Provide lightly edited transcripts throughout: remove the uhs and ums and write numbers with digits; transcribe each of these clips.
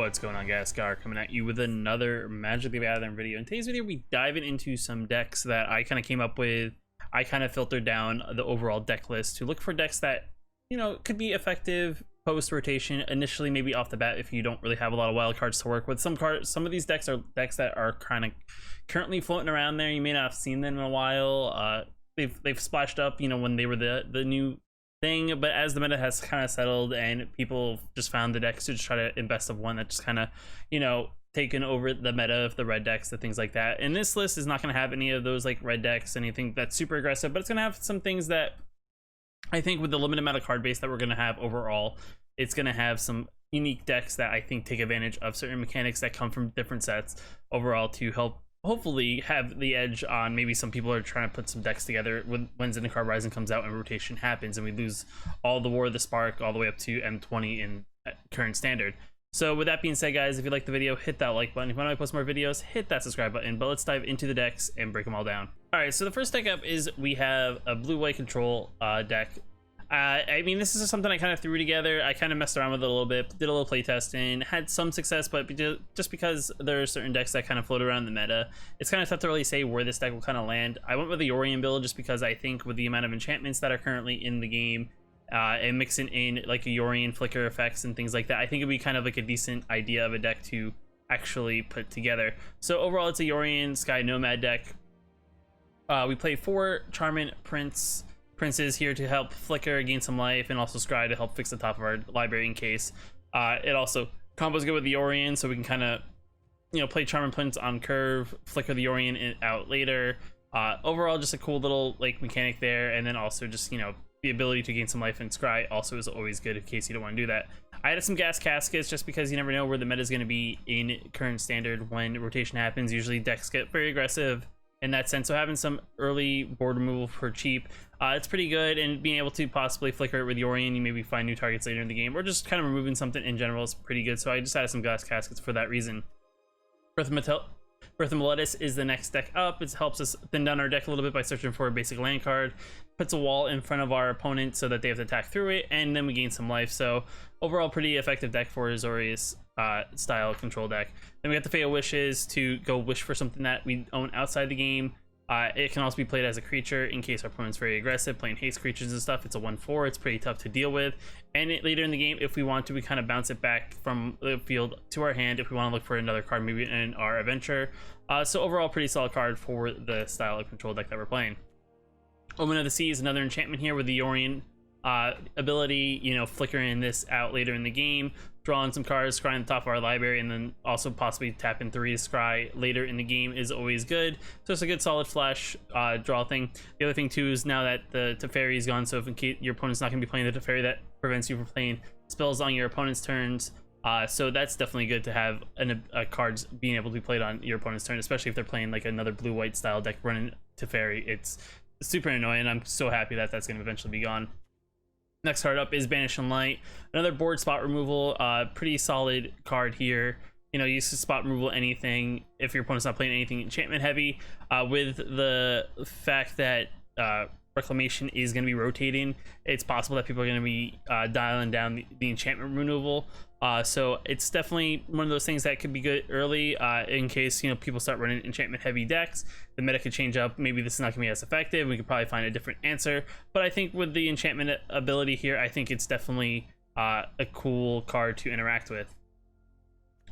What's going on, guys? Scar coming at you with another Magic the Gathering video. In today's video, we dive into some decks that I kind of came up with. I kind of filtered down the overall deck list to look for decks that, you know, could be effective post rotation. Initially, maybe off the bat, if you don't really have a lot of wild cards to work with. Some of these decks are decks that are kind of currently floating around there. You may not have seen them in a while. They've splashed up, you know, when they were the new thing, but as the meta has kind of settled and people just found the decks to just try to invest of one that just kind of, you know, taken over the meta of the red decks and things like that. And this list is not going to have any of those like red decks, anything that's super aggressive, but it's going to have some things that I think with the limited amount of card base that we're going to have overall, it's going to have some unique decks that I think take advantage of certain mechanics that come from different sets overall to help hopefully have the edge on maybe some people are trying to put some decks together when Zendikar Rising comes out and rotation happens and we lose all the War of the Spark all the way up to M20 in current standard. So with that being said, guys, if you like the video, hit that like button. If you want to post more videos, hit that subscribe button. But let's dive into the decks and break them all down. All right, so the first deck up is we have a blue-white control deck. I mean, this is something I kind of threw together. I kind of messed around with it a little bit, did a little playtesting, had some success, but just because there are certain decks that kind of float around the meta, it's kind of tough to really say where this deck will kind of land. I went with the Yorion build just because I think with the amount of enchantments that are currently in the game, and mixing in like a Yorion flicker effects and things like that, I think it'd be kind of like a decent idea of a deck to actually put together. So overall, it's a Yorion Sky Nomad deck. We play 4 Charmant Princes here to help flicker, gain some life, and also Scry to help fix the top of our library in case. It also combos good with the Yorion, so we can kind of, you know, play Charmant Prince on curve, flicker the Yorion out later. Overall, just a cool little like mechanic there, and then also just, you know, the ability to gain some life and Scry also is always good in case you don't want to do that. I added some gas caskets just because you never know where the meta is going to be in current standard when rotation happens. Usually decks get very aggressive in that sense, so having some early board removal for cheap, it's pretty good, and being able to possibly flicker it with Yorion, you maybe find new targets later in the game, or just kind of removing something in general is pretty good. So I just added some gas caskets for that reason. Birth of Meletis is the next deck up. It helps us thin down our deck a little bit by searching for a basic land card, puts a wall in front of our opponent so that they have to attack through it, and then we gain some life. So overall, pretty effective deck for Azorious style control deck. Then we got the Fatal Wishes to go wish for something that we own outside the game. It can also be played as a creature in case our opponent's very aggressive, playing haste creatures and stuff. It's a 1/4. It's pretty tough to deal with. And later in the game, if we want to, we kind of bounce it back from the field to our hand if we want to look for another card, maybe in our adventure. So overall, pretty solid card for the style of control deck that we're playing. Omen of the Sea is another enchantment here with the Yorion ability, you know, flickering this out later in the game, drawing some cards, scrying the top of our library, and then also possibly tapping 3 scry later in the game is always good. So it's a good solid flash draw thing. The other thing too is now that the Teferi is gone, so if in case your opponent's not going to be playing the Teferi, that prevents you from playing spells on your opponent's turns. So that's definitely good to have cards being able to be played on your opponent's turn, especially if they're playing like another blue-white style deck running Teferi. It's super annoying. I'm so happy that that's going to eventually be gone. Next card up is Banish and Light, another board spot removal. Pretty solid card here. You know, use spot removal anything if your opponent's not playing anything enchantment heavy. With the fact that Reclamation is going to be rotating, it's possible that people are going to be dialing down the enchantment removal. So it's definitely one of those things that could be good early in case, you know, people start running enchantment heavy decks. The meta could change up. Maybe this is not going to be as effective. We could probably find a different answer. But I think with the enchantment ability here, I think it's definitely a cool card to interact with.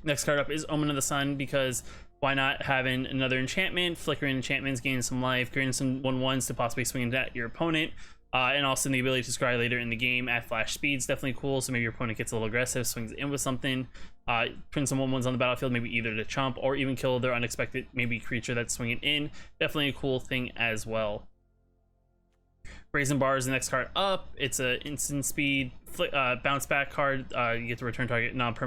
Next card up is Omen of the Sun, because why not having another enchantment, flickering enchantments, gaining some life, creating some 1/1s to possibly swing at your opponent, and also the ability to scry later in the game at flash speeds, definitely cool. So maybe your opponent gets a little aggressive, swings in with something, putting some 1/1s on the battlefield, maybe either to chump or even kill their unexpected maybe creature that's swinging in. Definitely a cool thing as well. Brazen Bar is the next card up. It's a instant speed bounce back card. You get to return target not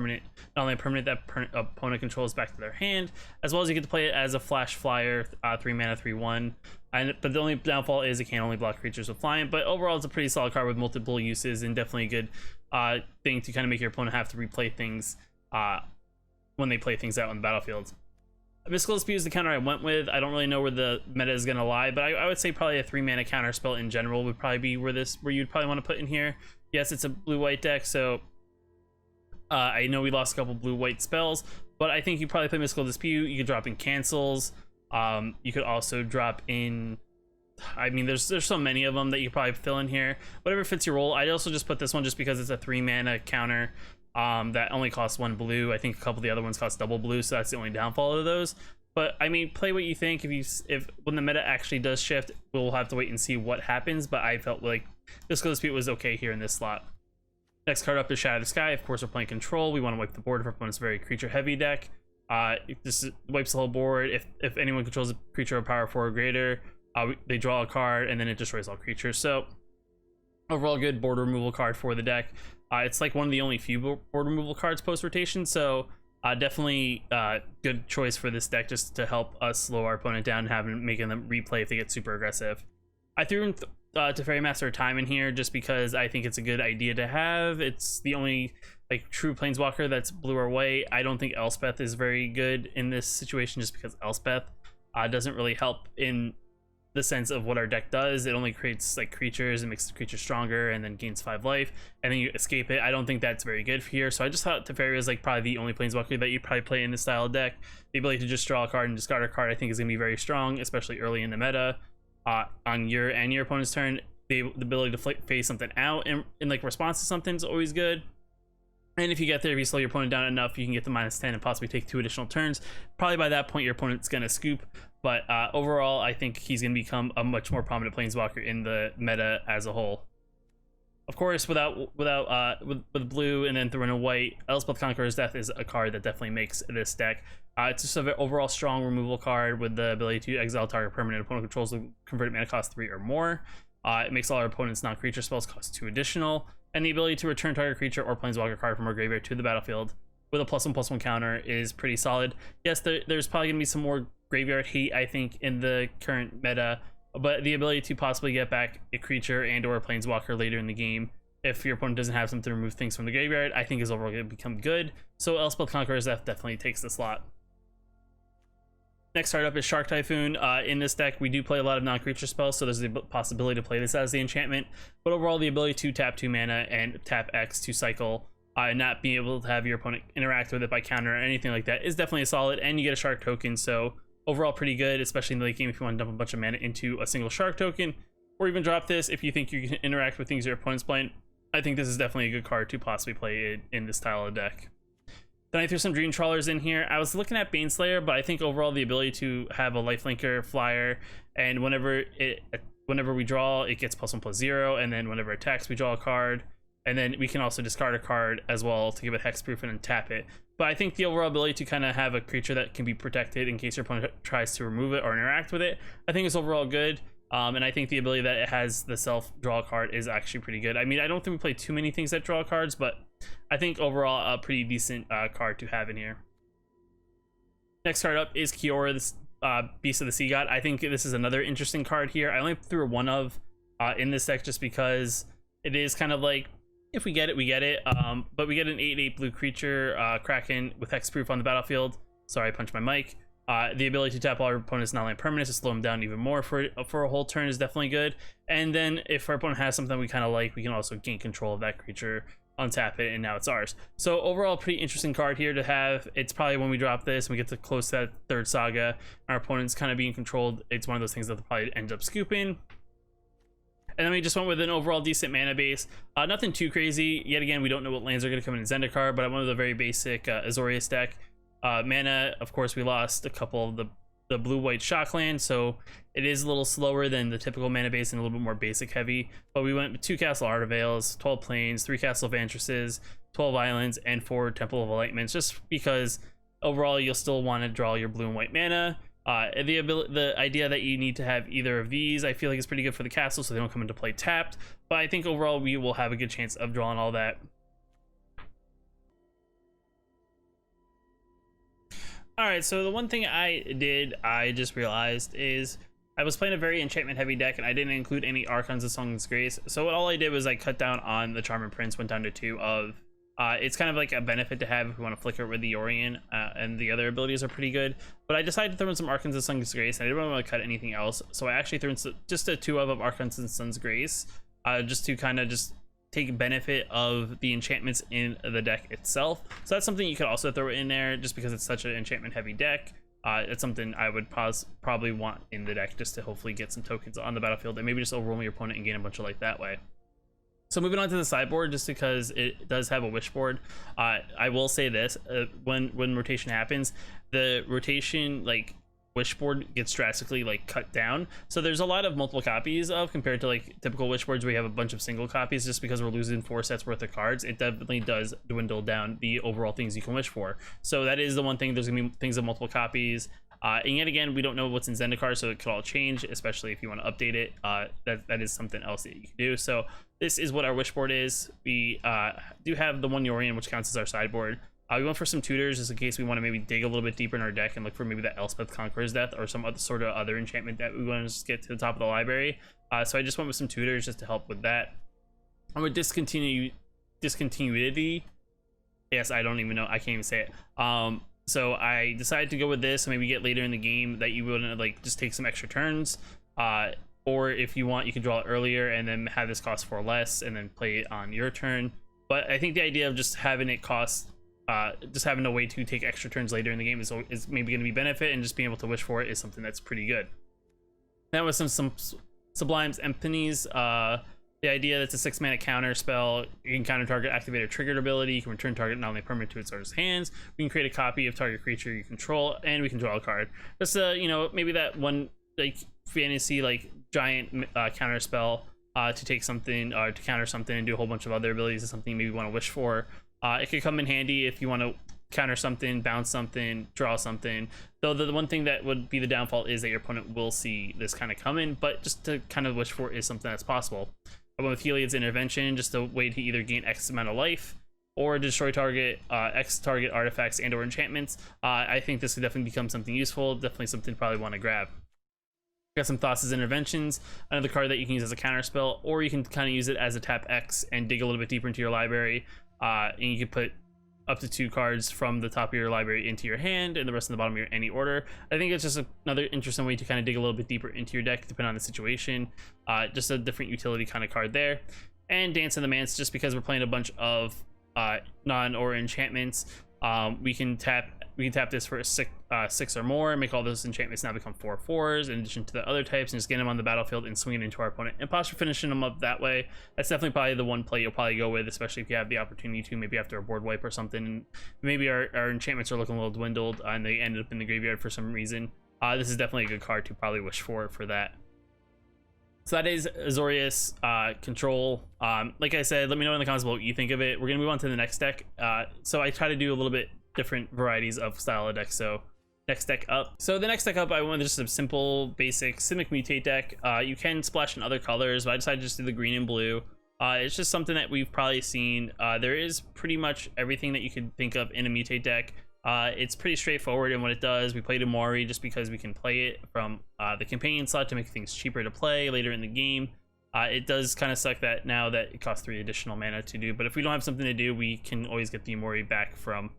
only a permanent that opponent controls back to their hand, as well as you get to play it as a flash flyer, 3 mana 3/1. But the only downfall is it can only block creatures with flying. But overall, it's a pretty solid card with multiple uses, and definitely a good thing to kind of make your opponent have to replay things when they play things out on the battlefield. Mystical Dispute is the counter I went with. I don't really know where the meta is going to lie, but I would say probably a 3 mana counter spell in general would probably be where you'd probably want to put in here. Yes, it's a blue-white deck, so I know we lost a couple blue-white spells, but I think you probably play Mystical Dispute. You could drop in Cancels. You could also drop in, I mean, there's so many of them that you could probably fill in here. Whatever fits your role. I also just put this one just because it's a 3-mana counter that only costs 1 blue. I think a couple of the other ones cost double blue, so that's the only downfall of those. But I mean, play what you think. If when the meta actually does shift, we'll have to wait and see what happens. But I felt like Mystical Dispute was okay here in this slot. Next card up is Shadow of the Sky. Of course, we're playing Control. We want to wipe the board if our opponent's very creature-heavy deck. This wipes the whole board. If anyone controls a creature of power 4 or greater, they draw a card, and then it destroys all creatures. So, overall, good board removal card for the deck. It's like one of the only few board removal cards post-rotation, so definitely good choice for this deck just to help us slow our opponent down and making them replay if they get super aggressive. I threw in Teferi Master of Time in here just because I think it's a good idea to have. It's the only like true planeswalker that's blue or white. I don't think Elspeth is very good in this situation just because Elspeth doesn't really help in the sense of what our deck does. It only creates like creatures and makes the creature stronger and then gains 5 life and then you escape it. I don't think that's very good here, so I just thought Teferi was like probably the only planeswalker that you probably play in this style of deck. The ability to just draw a card and discard a card I think is going to be very strong, especially early in the meta. On your and your opponent's turn, the ability to phase something out in like response to something is always good. And if you get there, if you slow your opponent down enough, you can get the -10 and possibly take 2 additional turns. Probably by that point, your opponent's going to scoop. But overall, I think he's going to become a much more prominent planeswalker in the meta as a whole. Of course, with blue and then throwing a white, Elspeth Conqueror's Death is a card that definitely makes this deck. It's just an overall strong removal card with the ability to exile target permanent opponent controls with converted mana cost 3 or more. It makes all our opponent's non-creature spells cost 2 additional, and the ability to return target creature or planeswalker card from our graveyard to the battlefield with a +1/+1 counter is pretty solid. Yes, there's probably going to be some more graveyard hate, I think, in the current meta, but the ability to possibly get back a creature and or a planeswalker later in the game if your opponent doesn't have something to remove things from the graveyard, I think is overall going to become good. So Elspeth Conqueror's Death definitely takes the slot. Next card up is Shark Typhoon. In this deck, we do play a lot of non-creature spells, so there's the possibility to play this as the enchantment. But overall, the ability to tap 2 mana and tap X to cycle and not being able to have your opponent interact with it by counter or anything like that is definitely a solid, and you get a Shark token, so overall pretty good, especially in the late game if you want to dump a bunch of mana into a single Shark token, or even drop this if you think you can interact with things your opponent's playing. I think this is definitely a good card to possibly play in this style of deck. Then I threw some Dream Trawlers in here. I was looking at Baneslayer, but I think overall the ability to have a lifelinker flyer, and whenever we draw, it gets +1/+0, and then whenever it attacks, we draw a card, and then we can also discard a card as well to give it hexproof and then tap it. But I think the overall ability to kind of have a creature that can be protected in case your opponent tries to remove it or interact with it, I think is overall good. And I think the ability that it has the self-draw card is actually pretty good. I mean, I don't think we play too many things that draw cards, but I think overall a pretty decent card to have in here. Next card up is Kiora, this Beast of the Sea God. I think this is another interesting card here. I only threw one of in this deck just because it is kind of like, if we get it, we get it. But we get an 8/8 blue creature, Kraken, with hexproof on the battlefield. Sorry, I punched my mic. The ability to tap all our opponent's non-land permanents to slow them down even more for a whole turn is definitely good. And then if our opponent has something we kind of like, we can also gain control of that creature, untap it, and now it's ours. So overall, pretty interesting card here to have. It's probably when we drop this and we get to close to that 3rd saga, our opponent's kind of being controlled. It's one of those things that they'll probably end up scooping. And then we just went with an overall decent mana base. Nothing too crazy. Yet again, we don't know what lands are going to come in Zendikar, but I went with a very basic Azorius deck. Mana, of course, we lost a couple of the blue-white shock lands, so it is a little slower than the typical mana base and a little bit more basic heavy. But we went with 2 Castle Art of Veils, 12 Plains, 3 Castle Vantresses, 12 Islands, and 4 Temple of Enlightenments, just because overall you'll still want to draw your blue and white mana. The idea that you need to have either of these, I feel like is pretty good for the castle, so they don't come into play tapped. But I think overall we will have a good chance of drawing all that. Alright, so the one thing I just realized is I was playing a very enchantment heavy deck and I didn't include any Archons of Song's Grace. So all I did was I cut down on the Charm and Prince, went down to 2 of. It's kind of like a benefit to have if we want to flicker with the Orient, and the other abilities are pretty good. But I decided to throw in some Archons of Sun's Grace, and I didn't want to cut anything else. So I actually threw in just a 2 of Archons of Sun's Grace, just to kind of just take benefit of the enchantments in the deck itself. So that's something you could also throw in there, just because it's such an enchantment heavy deck. It's something I would probably want in the deck, just to hopefully get some tokens on the battlefield and maybe just overwhelm your opponent and gain a bunch of life that way. So moving on to the sideboard, just because it does have a wish board, I will say this: when rotation happens, the rotation like wish board gets drastically like cut down. So there's a lot of multiple copies of, compared to like typical wish boards where you have a bunch of single copies. Just because we're losing 4 sets worth of cards, it definitely does dwindle down the overall things you can wish for. So that is the one thing. There's gonna be things of multiple copies. And yet again, we don't know what's in Zendikar, so it could all change, especially if you want to update it. That is something else that you can do. So this is what our wish board is. We do have the one Yorion, which counts as our sideboard. We went for some tutors just in case we want to maybe dig a little bit deeper in our deck and look for maybe that Elspeth Conqueror's Death or some other sort of other enchantment that we want to just get to the top of the library. So I just went with some tutors just to help with that. I'm with discontinuity. Yes, I don't even know. I can't even say it. So I decided to go with this, so maybe get later in the game that you wouldn't like just take some extra turns. Or if you want, you can draw it earlier and then have this cost 4 less and then play it on your turn. But I think the idea of just having it cost, just having a way to take extra turns later in the game is maybe going to be benefit, and just being able to wish for it is something that's pretty good. That was some Sublime's Empathies. The idea that's a 6-mana counter spell. You can counter target activated triggered ability. You can return target not only permanent to its owner's hands. We can create a copy of target creature you control, and we can draw a card. Just you know, maybe that one like fantasy like giant counter spell to take something or to counter something and do a whole bunch of other abilities is something maybe you want to wish for. It could come in handy if you want to counter something, bounce something, draw something. Though the one thing that would be the downfall is that your opponent will see this kind of coming, but just to kind of wish for it is something that's possible. I went with Heliod's Intervention, just a way to either gain X amount of life or destroy target X target artifacts and or enchantments. I think this could definitely become something useful, definitely something to probably want to grab. Got some Thassa's Interventions, another card that you can use as a counter spell, or you can kind of use it as a tap X and dig a little bit deeper into your library. And you can put up to 2 cards from the top of your library into your hand and the rest in the bottom of your any order. I think it's just another interesting way to kind of dig a little bit deeper into your deck depending on the situation. Just a different utility kind of card there. And Dance in the Manse, just because we're playing a bunch of non-aura enchantments, we can tap this for a 6 or more and make all those enchantments now become 4/4s in addition to the other types, and just get them on the battlefield and swing it into our opponent and possibly finishing them up that way. That's definitely probably the one play you'll probably go with, especially if you have the opportunity to, maybe after a board wipe or something, and maybe our enchantments are looking a little dwindled and they ended up in the graveyard for some reason. This is definitely a good card to probably wish for that. So that is Azorious Control. Like I said, let me know in the comments what you think of it. We're gonna move on to the next deck. So I try to do a little bit different varieties of style of deck. So next deck up. So the next deck up, I went with just a simple, basic Simic Mutate deck. You can splash in other colors, but I decided to just do the green and blue. It's just something that we've probably seen. There is pretty much everything that you could think of in a Mutate deck. It's pretty straightforward in what it does. We played Amori just because we can play it from the companion slot to make things cheaper to play later in the game. It does kind of suck that now that it costs 3 additional mana to do, but if we don't have something to do, we can always get the Amori back from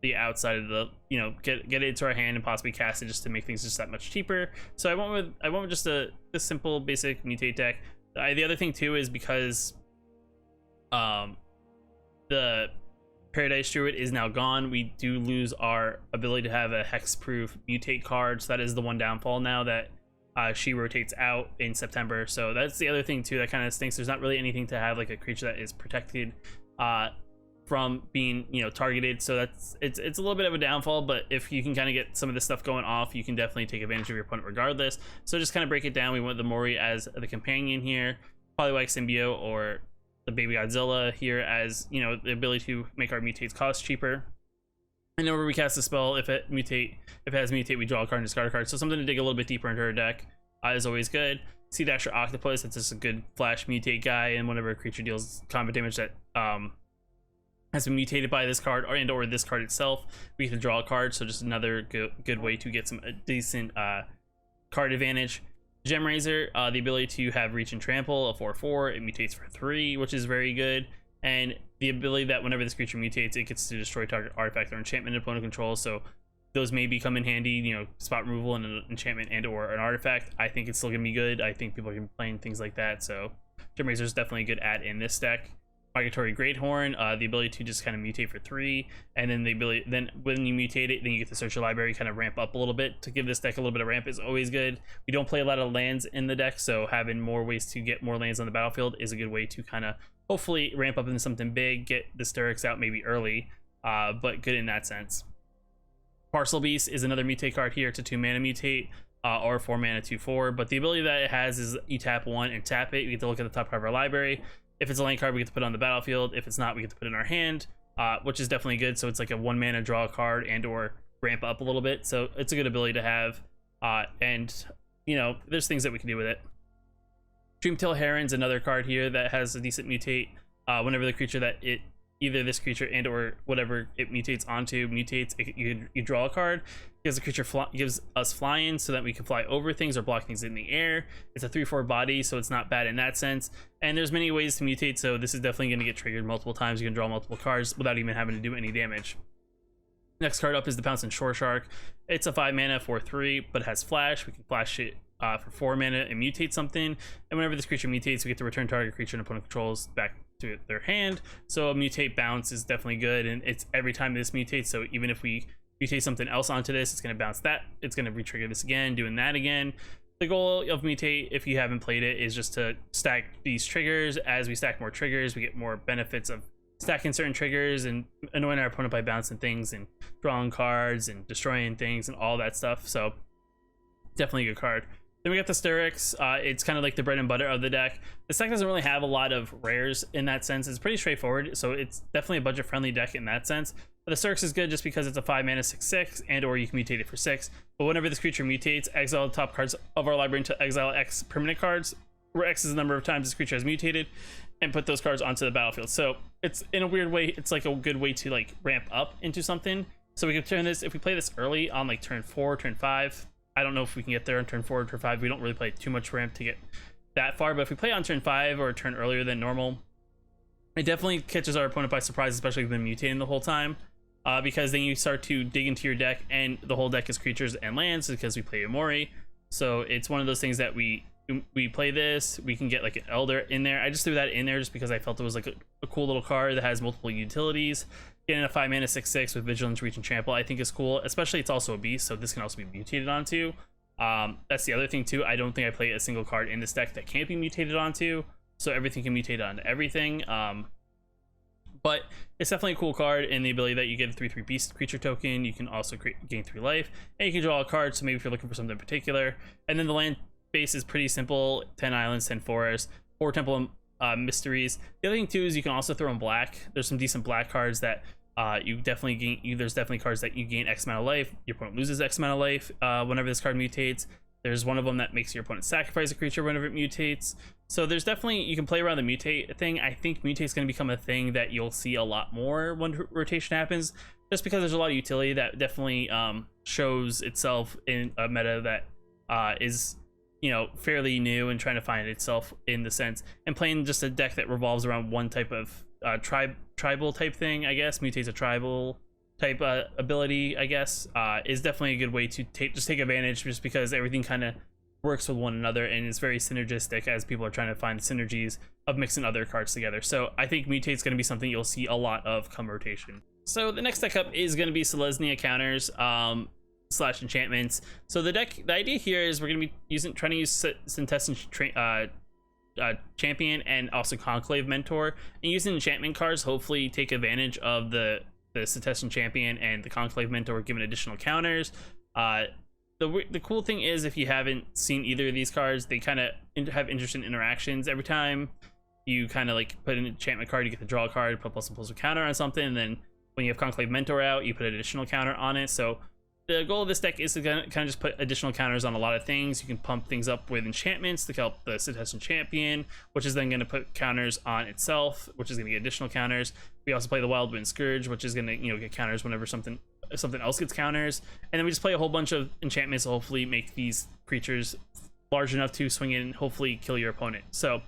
the outside of the, you know, get it into our hand and possibly cast it just to make things just that much cheaper. So I went with just a simple basic Mutate deck. The other thing too is because the Paradise Druid is now gone, we do lose our ability to have a hexproof Mutate card. So that is the one downfall now that she rotates out in September. So that's the other thing too that kind of stinks. There's not really anything to have like a creature that is protected from being, you know, targeted. So it's a little bit of a downfall, but if you can kind of get some of this stuff going off, you can definitely take advantage of your opponent regardless. So just kind of break it down. We went the Mori as the companion here, Polywag Symbiote or the Baby Godzilla here as, you know, the ability to make our mutates cost cheaper. And then where we cast a spell, if it has mutate, we draw a card and discard a card. So something to dig a little bit deeper into our deck is always good. Sea Dasher Octopus, that's just a good flash mutate guy, and whenever a creature deals combat damage that has been mutated by this card or this card itself, we can draw a card. So just another good way to get some decent card advantage. Gemrazor, the ability to have Reach and Trample, a 4/4, it mutates for 3, which is very good. And the ability that whenever this creature mutates, it gets to destroy target artifact or enchantment opponent controls. So those maybe come in handy, you know, spot removal and an enchantment and or an artifact. I think it's still gonna be good. I think people are gonna be playing things like that. So Gemrazor is definitely a good add in this deck. Migratory Greathorn, the ability to just kind of mutate for 3, and then the ability, then when you mutate it, then you get to search your library, kind of ramp up a little bit. To give this deck a little bit of ramp is always good. We don't play a lot of lands in the deck, so having more ways to get more lands on the battlefield is a good way to kind of hopefully ramp up into something big, get the Styrax out maybe early, but good in that sense. Parcel Beast is another mutate card here. It's a 2-mana mutate, or 4-mana 2/4, but the ability that it has is you tap 1 and tap it. You get to look at the top card of our library. If it's a land card, we get to put it on the battlefield. If it's not, we get to put it in our hand, which is definitely good. So it's like a 1-mana draw a card and or ramp up a little bit. So it's a good ability to have. And, you know, there's things that we can do with it. Dreamtail Heron's another card here that has a decent mutate. Whenever the creature that it, either this creature and or whatever it mutates onto mutates, you draw a card. Because the creature gives us flying so that we can fly over things or block things in the air. It's a 3/4 body, so it's not bad in that sense. And there's many ways to mutate, so this is definitely going to get triggered multiple times. You can draw multiple cards without even having to do any damage. Next card up is the Pouncing Shore Shark. It's a 5-mana 4/3, but it has flash. We can flash it for 4 mana and mutate something. And whenever this creature mutates, we get to return target creature and opponent controls back to their hand. So a mutate bounce is definitely good, and it's every time this mutates. So even if we mutate something else onto this, it's going to bounce that. It's going to re-trigger this again, doing that again. The goal of mutate, if you haven't played it, is just to stack these triggers. As we stack more triggers, we get more benefits of stacking certain triggers and annoying our opponent by bouncing things and drawing cards and destroying things and all that stuff. So definitely a good card. Then we got the Styrax. It's kind of like the bread and butter of the deck. This deck doesn't really have a lot of rares in that sense. It's pretty straightforward, so it's definitely a budget-friendly deck in that sense. But the Styrax is good just because it's a 5-mana 6/6, and or you can mutate it for 6. But whenever this creature mutates, exile the top cards of our library into exile X permanent cards, where X is the number of times this creature has mutated, and put those cards onto the battlefield. So it's, in a weird way, it's like a good way to like ramp up into something. So we can turn this, if we play this early on like turn 4, turn 5, I don't know if we can get there on turn 4 or turn 5. We don't really play too much ramp to get that far, but if we play on turn 5 or a turn earlier than normal, it definitely catches our opponent by surprise, especially if they've been mutating the whole time. Because then you start to dig into your deck, and the whole deck is creatures and lands because we play Omori. So it's one of those things that we play this, we can get like an Elder in there. I just threw that in there just because I felt it was like a cool little card that has multiple utilities. Getting a 5-mana 6/6 with Vigilance, Reach, and Trample I think is cool, especially it's also a beast, so this can also be mutated onto. That's the other thing too. I don't think I play a single card in this deck that can't be mutated onto, so everything can mutate onto everything. But it's definitely a cool card in the ability that you get a 3/3 beast creature token. You can also gain 3 life, and you can draw a card, so maybe if you're looking for something in particular. And then the land base is pretty simple: 10 islands, 10 forests, 4 temple mysteries. The other thing too is you can also throw in black. There's some decent black cards that you definitely gain. There's definitely cards that you gain X amount of life, your opponent loses X amount of life whenever this card mutates. There's one of them that makes your opponent sacrifice a creature whenever it mutates. So there's definitely, you can play around the mutate thing. I think mutate is going to become a thing that you'll see a lot more when rotation happens, just because there's a lot of utility that definitely shows itself in a meta that is, you know, fairly new and trying to find itself in the sense, and playing just a deck that revolves around one type of tribal type thing, I guess. Mutate's a tribal type ability, I guess, is definitely a good way to take advantage, just because everything kind of works with one another and is very synergistic as people are trying to find synergies of mixing other cards together. So I think Mutate's going to be something you'll see a lot of come rotation. So the next deck up is going to be Selesnya counters slash enchantments. So the idea here is we're going to be trying to use Contestant Champion and also Conclave Mentor, and using enchantment cards hopefully take advantage of the Contestant Champion and the Conclave Mentor, giving additional counters. The cool thing is, if you haven't seen either of these cards, they kind of have interesting interactions. Every time you kind of like put an enchantment card, you get to draw a card, put plus and plus a counter on something, and then when you have Conclave Mentor out, you put an additional counter on it. So the goal of this deck is to kind of just put additional counters on a lot of things. You can pump things up with enchantments to help the Contestant Champion, which is then going to put counters on itself, which is going to get additional counters. We also play the Wild Wind Scourge, which is going to, you know, get counters whenever something else gets counters. And then we just play a whole bunch of enchantments to hopefully make these creatures large enough to swing in and hopefully kill your opponent. So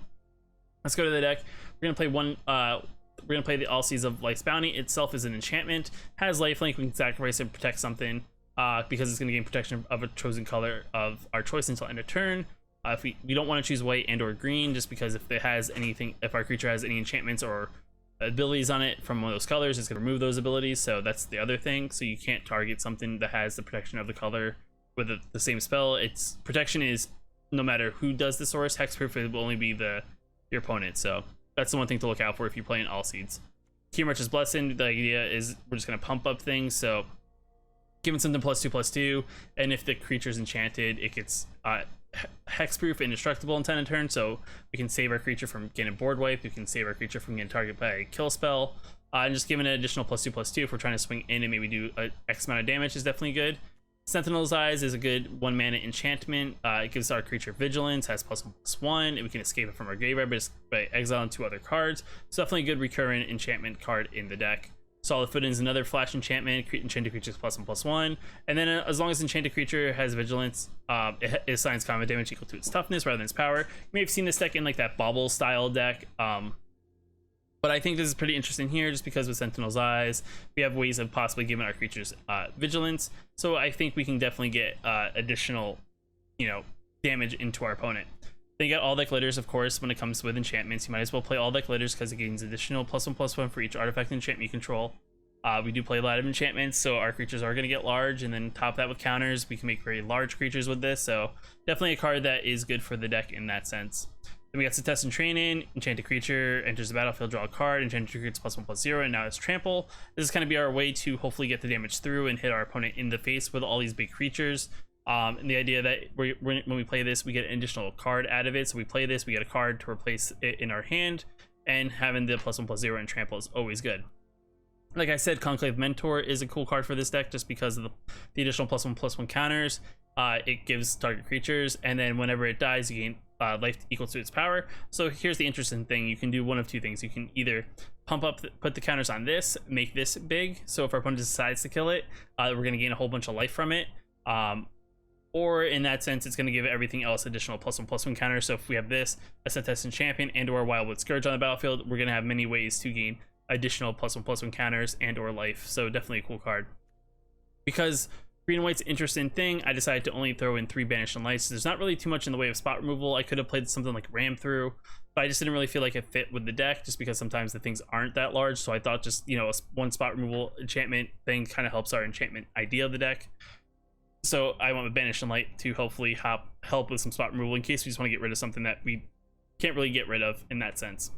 let's go to the deck. We're going to play we're going to play the All Seas of Life's Bounty. Itself is an enchantment, has lifelink. We can sacrifice and protect something because it's going to gain protection of a chosen color of our choice until end of turn. If we don't want to choose white and or green, just because if our creature has any enchantments or abilities on it from one of those colors, it's going to remove those abilities. So that's the other thing. So you can't target something that has the protection of the color with the same spell. Its protection is no matter who does the source. Hexproof, it will only be your opponent. So that's the one thing to look out for if you're playing all seeds. Key Merchant's Blessing, the idea is we're just going to pump up things. So giving something +2/+2, and if the creature's enchanted, it gets hexproof, indestructible in 10 in turn. So we can save our creature from getting board wipe. We can save our creature from getting targeted by a kill spell. And just giving an additional +2/+2 if we're trying to swing in and maybe do X amount of damage is definitely good. Sentinel's Eyes is a good 1 mana enchantment. It gives our creature vigilance, has +1/+1, and we can escape it from our graveyard by exiling 2 other cards. So definitely a good recurrent enchantment card in the deck. Solid Footing is another flash enchantment. Enchanted creatures +1/+1, and then as long as enchanted creature has vigilance, it assigns combat damage equal to its toughness rather than its power. You may have seen this deck in like that bauble style deck, but I think this is pretty interesting here just because with Sentinel's Eyes, we have ways of possibly giving our creatures vigilance. So I think we can definitely get additional, damage into our opponent. Then you got All That Glitters, of course. When it comes with enchantments, you might as well play All That Glitters because it gains additional +1/+1 for each artifact enchantment you control. We do play a lot of enchantments, so our creatures are going to get large, and then top that with counters. We can make very large creatures with this, so definitely a card that is good for the deck in that sense. Then we got Test and Training. Enchanted creature enters the battlefield, draw a card. Enchanted creature gets +1/+0, and now it's Trample. This is going to be our way to hopefully get the damage through and hit our opponent in the face with all these big creatures. And the idea that when we play this, we get an additional card out of it. So we play this, we get a card to replace it in our hand, and having the +1/+0 and Trample is always good. Like I said, Conclave Mentor is a cool card for this deck just because of the additional +1/+1 counters. It gives target creatures, and then whenever it dies, you gain life equal to its power. So here's the interesting thing: you can do one of two things. You can either pump up, put the counters on this, make this big. So if our opponent decides to kill it, we're going to gain a whole bunch of life from it. Or in that sense, it's going to give everything else additional +1/+1 counters. So if we have this, a Contestant Champion, and/or Wildwood Scourge on the battlefield, we're going to have many ways to gain additional +1/+1 counters and/or life. So definitely a cool card. Because green and white's an interesting thing, I decided to only throw in 3 Banished Lights. There's not really too much in the way of spot removal. I could have played something like Ram Through, but I just didn't really feel like it fit with the deck just because sometimes the things aren't that large. So I thought just, a 1 spot removal enchantment thing kind of helps our enchantment idea of the deck. So I went with Banish and Light to hopefully help with some spot removal in case we just want to get rid of something that we can't really get rid of in that sense.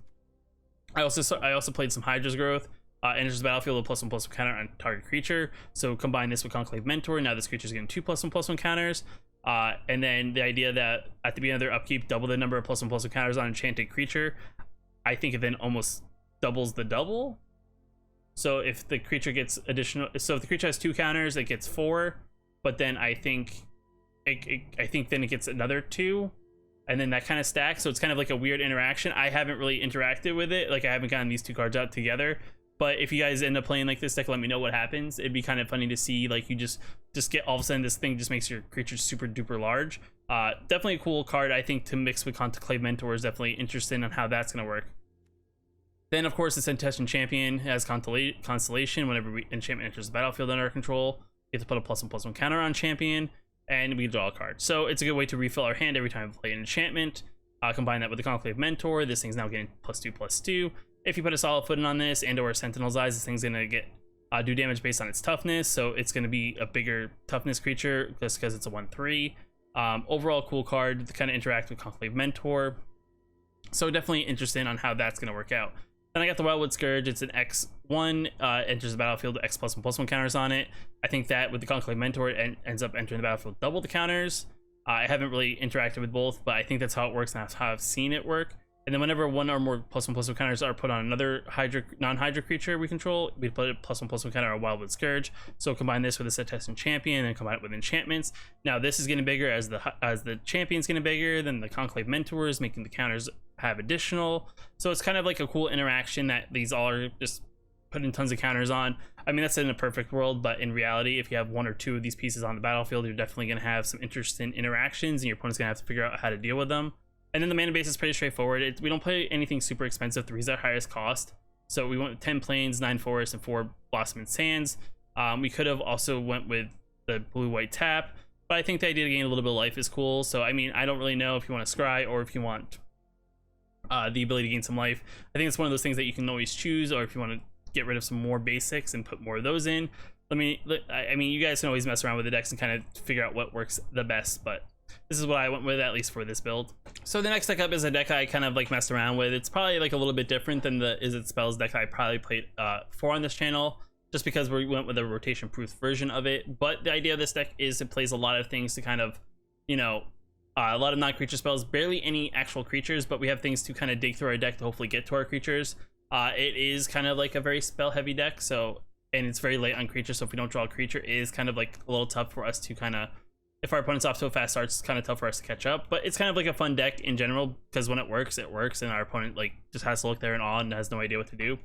I also played some Hydra's Growth. Enters the battlefield with +1/+1 counter on target creature. So combine this with Conclave Mentor. Now this creature is getting 2 +1/+1 counters. And then the idea that at the beginning of their upkeep, double the number of +1/+1 counters on enchanted creature. I think it then almost doubles the double. So if the creature gets if the creature has 2 counters, it gets 4. But then I think then it gets another 2, and then that kind of stacks. So it's kind of like a weird interaction. I haven't really interacted with it. Like I haven't gotten these 2 cards out together. But if you guys end up playing like this deck, let me know what happens. It'd be kind of funny to see like you just get all of a sudden this thing just makes your creature super duper large. Definitely a cool card. I think to mix with Conclave Mentor is definitely interesting on how that's gonna work. Then of course the Contestant Champion has Constellation. Whenever enchantment enters the battlefield under our control, we have to put a +1/+1 counter on champion, and we draw a card. So it's a good way to refill our hand every time we play an enchantment. Combine that with the Conclave Mentor. This thing's now getting +2/+2. If you put a Solid Footing on this and/or a Sentinel's Eyes, this thing's gonna get do damage based on its toughness. So it's gonna be a bigger toughness creature just because it's a 1/3. Overall, cool card to kind of interact with Conclave Mentor. So definitely interested on how that's gonna work out. Then I got the Wildwood Scourge. It's an X1, enters the battlefield, X +1/+1 counters on it. I think that with the Conclave Mentor, it ends up entering the battlefield double the counters. I haven't really interacted with both, but I think that's how it works and that's how I've seen it work. And then whenever 1 or more +1/+1 counters are put on another non-Hydra creature we control, we put a +1/+1 counter on Wildwood Scourge. So combine this with a Contestant Champion and combine it with enchantments. Now this is getting bigger as the champion's getting bigger, then the Conclave Mentor is making the counters have additional. So it's kind of like a cool interaction that these all are just putting tons of counters on. I mean, that's in a perfect world, but in reality, if you have 1 or 2 of these pieces on the battlefield, you're definitely going to have some interesting interactions, and your opponent's going to have to figure out how to deal with them. And then the mana base is pretty straightforward. We don't play anything super expensive. 3 is our highest cost. So we went with 10 Plains, 9 Forests, and 4 Blossom and Sands. We could have also went with the blue-white tap, but I think the idea to gain a little bit of life is cool. So, I mean, I don't really know if you want to scry or if you want the ability to gain some life. I think it's one of those things that you can always choose, or if you want to get rid of some more basics and put more of those in. I mean, you guys can always mess around with the decks and kind of figure out what works the best, but this is what I went with, at least for this build. So the next deck up is a deck I kind of like messed around with. It's probably like a little bit different than the Izzet Spells deck I probably played for on this channel, just because we went with a rotation proof version of it. But the idea of this deck is it plays a lot of things to kind of, you know, a lot of non-creature spells, barely any actual creatures, but we have things to kind of dig through our deck to hopefully get to our creatures. It is kind of like a very spell heavy deck, so, and it's very late on creatures, so if we don't draw a creature, it is kind of like a little tough for us to kind of, if our opponent's off to a fast start, it's kind of tough for us to catch up. But it's kind of like a fun deck in general, because when it works, and our opponent like just has to look there in awe and has no idea what to do.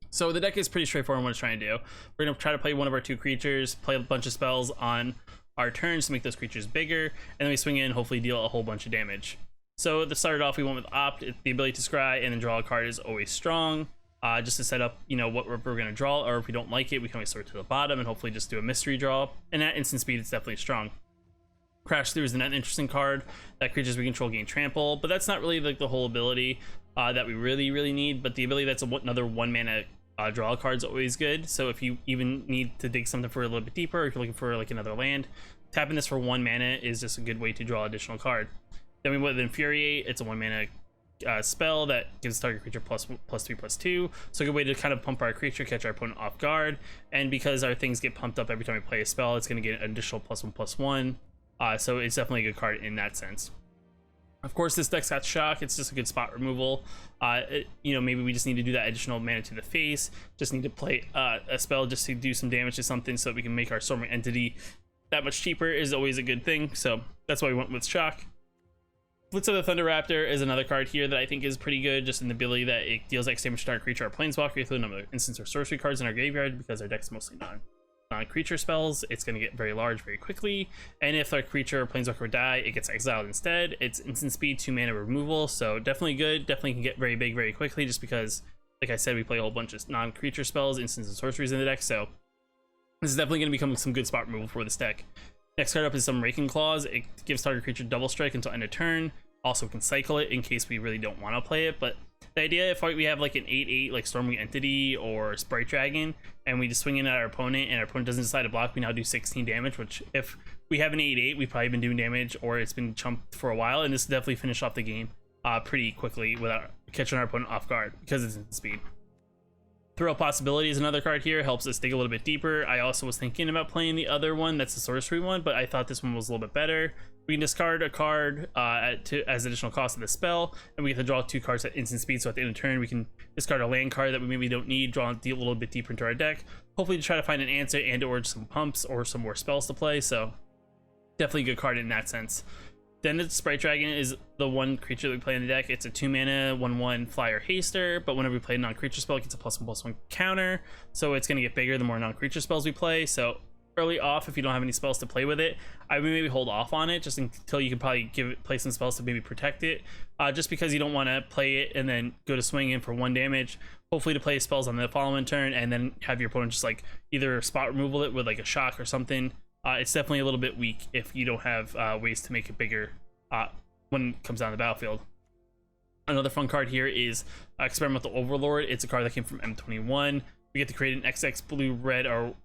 So the deck is pretty straightforward in what it's trying to do. We're going to try to play one of our 2 creatures, play a bunch of spells on our turns to make those creatures bigger, and then we swing in, hopefully deal a whole bunch of damage. So to start it off, we went with Opt. The ability to scry and then draw a card is always strong, just to set up, you know, what we're going to draw, or if we don't like it, we can always sort to the bottom and hopefully just do a mystery draw. And at instant speed, it's definitely strong. Crash Through is an interesting card that creatures we control gain trample, but that's not really like the whole ability that we really need. But the ability that's another 1 mana draw card is always good. So if you even need to dig something for a little bit deeper, or if you're looking for like another land, tapping this for 1 mana is just a good way to draw an additional card. Then we went with Infuriate. It's a 1 mana spell that gives target creature +3/+2, so a good way to kind of pump our creature, catch our opponent off guard. And because our things get pumped up every time we play a spell, it's going to get an additional +1/+1. So it's definitely a good card in that sense. Of course, this deck's got Shock. It's just a good spot removal. You know, maybe we just need to do that additional mana to the face. Just need to play a spell just to do some damage to something so that we can make our Storming Entity that much cheaper is always a good thing. So that's why we went with Shock. Blitz of the Thunderraptor is another card here that I think is pretty good, just in the ability that it deals X damage to our creature or planeswalker with a number of instants or sorcery cards in our graveyard, because our deck's mostly non-creature spells. It's going to get very large very quickly, and if our creature or planeswalker die, it gets exiled instead. It's instant speed, 2 mana removal, so definitely good. Definitely can get very big very quickly, just because, like I said, we play a whole bunch of non-creature spells, instants, and sorceries in the deck, so this is definitely going to become some good spot removal for this deck. Next card up is some Raking Claws. It gives target creature double strike until end of turn. Also can cycle it in case we really don't want to play it, but the idea, if we have like an 8/8 like Storming Entity or Sprite Dragon, and we just swing in at our opponent and our opponent doesn't decide to block, we now do 16 damage, which if we have an 8/8, we've probably been doing damage, or it's been chumped for a while, and this will definitely finish off the game pretty quickly without catching our opponent off guard, because it's instant speed. Throw Possibility is another card here, helps us dig a little bit deeper. I also was thinking about playing the other one, that's the sorcery one, but I thought this one was a little bit better. We can discard a card as additional cost of the spell, and we get to draw 2 cards at instant speed, so at the end of turn we can discard a land card that we maybe don't need, draw a little bit deeper into our deck, hopefully to try to find an answer and or some pumps or some more spells to play, so definitely a good card in that sense. Then the Sprite Dragon is the one creature that we play in the deck. It's a 2 mana 1/1 flyer haster, but whenever we play a non-creature spell, it gets a +1/+1 counter, so it's going to get bigger the more non-creature spells we play. So early off, if you don't have any spells to play with it, I would maybe hold off on it just until you can probably play some spells to maybe protect it, just because you don't want to play it and then go to swing in for 1 damage, hopefully to play spells on the following turn and then have your opponent just like either spot removal it with like a shock or something. It's definitely a little bit weak if you don't have ways to make it bigger when it comes down the battlefield. Another fun card here is Experimental Overlord. It's a card that came from M21. We get to create an XX blue red or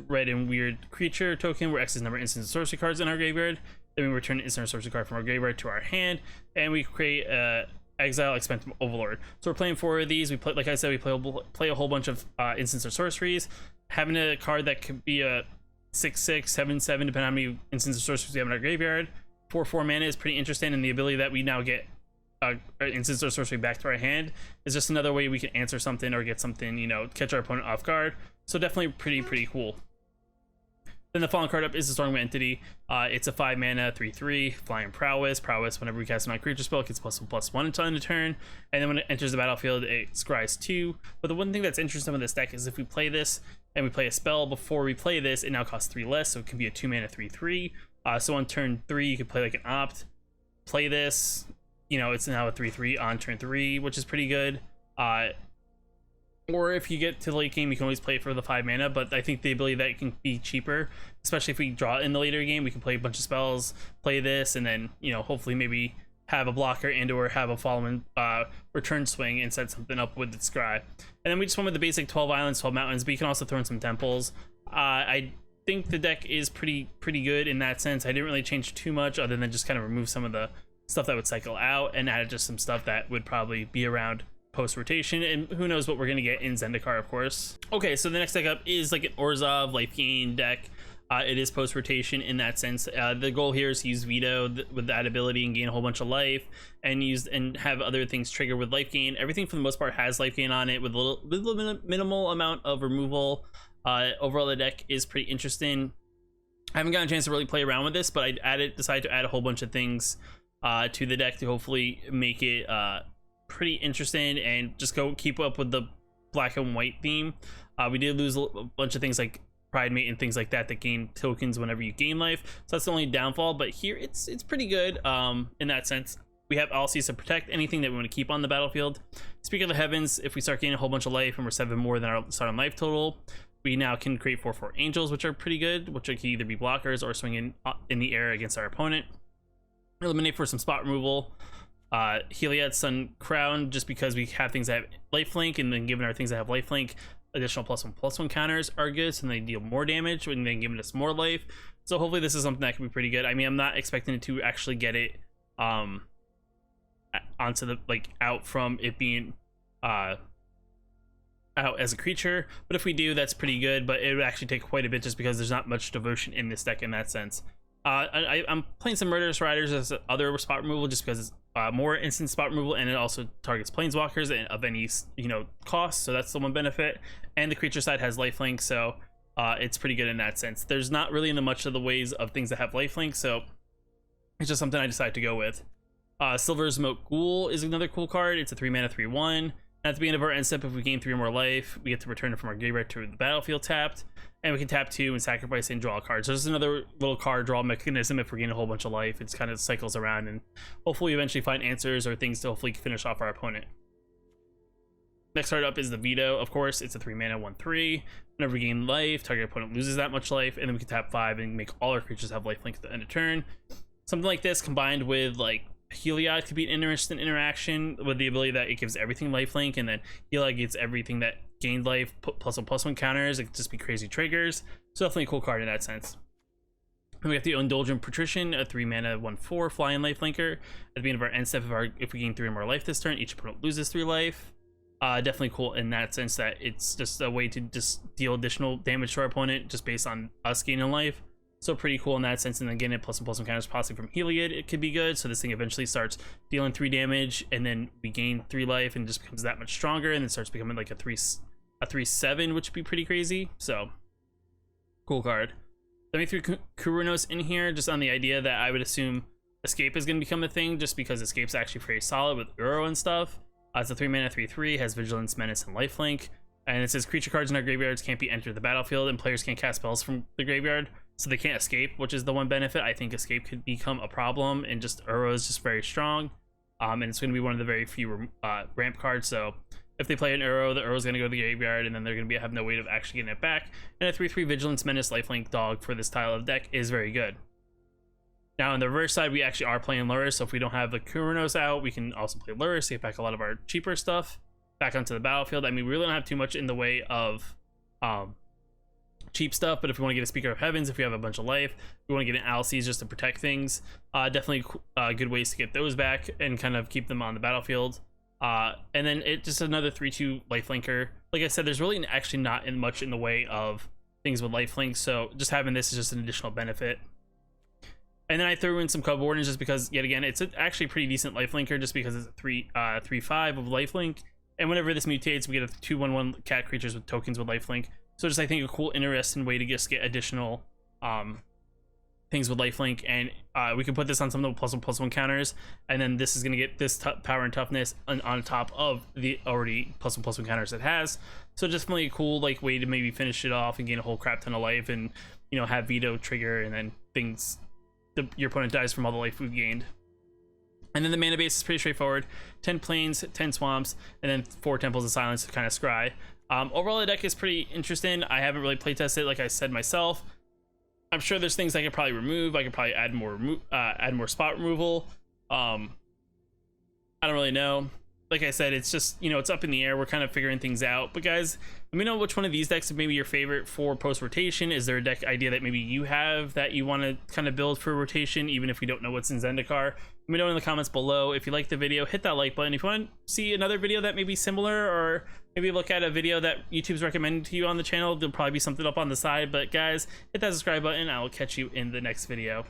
red and weird creature token where X is number of instant sorcery cards in our graveyard. Then we return an instant or sorcery card from our graveyard to our hand, and we create exile Experimental Overlord. So we're playing 4 of these. We play, like I said, we play a whole bunch of instants or sorceries. Having a card that could be a 6/6, 7/7, depending on how many instants or sorceries we have in our graveyard. 4/4 mana is pretty interesting, and the ability that we now get instants or sorcery back to our hand is just another way we can answer something or get something, you know, catch our opponent off guard. So definitely pretty cool. Then the following card up is the Storming Entity. It's a 5 mana 3/3 flying prowess. Whenever we cast a non-creature spell, it gets +1/+1 until end of turn, and then when it enters the battlefield, it scries 2. But the one thing that's interesting with this deck is if we play this and we play a spell before we play this, it now costs 3 less, so it can be a 2 mana 3/3. So on turn 3, you could play like an Opt, play this, you know, it's now a 3/3 on turn 3, which is pretty good. Or if you get to the late game, you can always play it for the 5 mana, but I think the ability that it can be cheaper, especially if we draw it in the later game, we can play a bunch of spells, play this, and then, you know, hopefully maybe have a blocker and or have a following return swing and set something up with the scry. And then we just went with the basic 12 islands, 12 mountains, but you can also throw in some temples. I think the deck is pretty good in that sense. I didn't really change too much other than just kind of remove some of the stuff that would cycle out and added just some stuff that would probably be around post rotation, and who knows what we're gonna get in Zendikar, of course. Okay, so the next deck up is like an Orzhov Lifegain deck. It is post rotation in that sense. The goal here is to use Veto with that ability and gain a whole bunch of life, and have other things trigger with life gain. Everything for the most part has life gain on it with a little minimal amount of removal. Overall, the deck is pretty interesting. I haven't gotten a chance to really play around with this, but I decided to add a whole bunch of things to the deck to hopefully make it pretty interesting and just keep up with the black and white theme. We did lose a bunch of things like Pride Mate and things like that gain tokens whenever you gain life, so that's the only downfall, but here it's pretty good in that sense. We have Alces to protect anything that we want to keep on the battlefield. Speak of the Heavens, if we start gaining a whole bunch of life and we're 7 more than our starting life total, we now can create 4/4 angels, which are pretty good, which can either be blockers or swing in the air against our opponent. Eliminate for some spot removal. Heliod Sun Crown, just because we have things that have lifelink, and then given our things that have lifelink, additional +1/+1 counters are good, so they deal more damage and then giving us more life. So hopefully this is something that could be pretty good. I mean, I'm not expecting it to actually get it onto the out from it being out as a creature, but if we do, that's pretty good. But it would actually take quite a bit just because there's not much devotion in this deck in that sense. I'm playing some Murderous Riders as other spot removal just because it's more instant spot removal, and it also targets planeswalkers of any cost, so that's the one benefit. And the creature side has lifelink, so it's pretty good in that sense. There's not really much of the ways of things that have lifelink, so it's just something I decided to go with. Silver Smoke Ghoul is another cool card. It's a 3-mana 3/1. At the beginning of our end step, if we gain 3 or more life, we get to return it from our graveyard to the battlefield tapped, and we can tap 2 and sacrifice and draw a card. So there's another little card draw mechanism. If we're getting a whole bunch of life, it kind of cycles around, and hopefully eventually find answers or things to hopefully finish off our opponent. Next card up is the Veto. Of course, it's a 3-mana 1/3. Whenever we gain life, target opponent loses that much life, and then we can tap 5 and make all our creatures have lifelink at the end of turn. Something like this combined with Heliod could be an interesting interaction with the ability that it gives everything lifelink, and then Heliod gets everything that gained life +1/+1 counters. It could just be crazy triggers. So definitely a cool card in that sense. And we have the Indulgent Patrician, a 3-mana 1/4 flying lifelinker. At the beginning of our end step, if we gain 3 or more life this turn, each opponent loses 3 life. Definitely cool in that sense that it's just a way to just deal additional damage to our opponent just based on us gaining life. So pretty cool in that sense. And then getting it +1/+1 counters possibly from Heliod, it could be good. So this thing eventually starts dealing 3 damage, and then we gain 3 life and just becomes that much stronger, and then starts becoming like a 3/7, which would be pretty crazy. So cool card. Then we threw Kurunos in here just on the idea that I would assume Escape is going to become a thing, just because Escape's actually pretty solid with Uro and stuff. It's a 3-mana 3/3, has Vigilance, Menace, and Lifelink. And it says creature cards in our graveyards can't be entered the battlefield, and players can't cast spells from the graveyard, so they can't escape, which is the one benefit. I think Escape could become a problem, and just Uro is just very strong. And it's going to be one of the very few ramp cards, so if they play an Uro, the Uro's going to go to the graveyard, and then they're going to have no way of actually getting it back. And a 3/3 Vigilance, Menace, Lifelink dog for this style of deck is very good. Now on the reverse side, we actually are playing Lurrus, so if we don't have the Kurunos out, we can also play Lurrus to get back a lot of our cheaper stuff back onto the battlefield. I mean, we really don't have too much in the way of cheap stuff, but if we want to get a Speaker of Heavens, if we have a bunch of life, we want to get an Alces just to protect things, definitely good ways to get those back and kind of keep them on the battlefield. And then it just another 3/2 lifelinker. Like I said, there's really actually not much in the way of things with lifelink, so just having this is just an additional benefit. And then I threw in some Cub Wardens just because, yet again, it's actually a pretty decent lifelinker just because it's a 3/5 of lifelink. And whenever this mutates, we get a 2/1/1 cat creatures with tokens with lifelink. So just I think a cool, interesting way to just get additional things with lifelink, and we can put this on some of the +1/+1 counters, and then this is going to get this power and toughness on top of the already +1/+1 counters it has. So definitely a cool way to maybe finish it off and gain a whole crap ton of life, and have Veto trigger, and then your opponent dies from all the life we've gained. And then the mana base is pretty straightforward: 10 plains, 10 swamps, and then 4 temples of silence to kind of scry. Overall, the deck is pretty interesting. I haven't really playtested it, like I said myself. I'm sure there's things I could probably remove. I could probably add more spot removal. I don't really know. Like I said, it's just, you know, it's up in the air. We're kind of figuring things out. But guys, let me know which one of these decks is maybe your favorite for post rotation. Is there a deck idea that maybe you have that you want to kind of build for rotation, even if we don't know what's in Zendikar? Let me know in the comments below. If you like the video, hit that like button. If you want to see another video that may be similar, or maybe look at a video that YouTube's recommended to you on the channel, there'll probably be something up on the side. But guys, hit that subscribe button. I will catch you in the next video.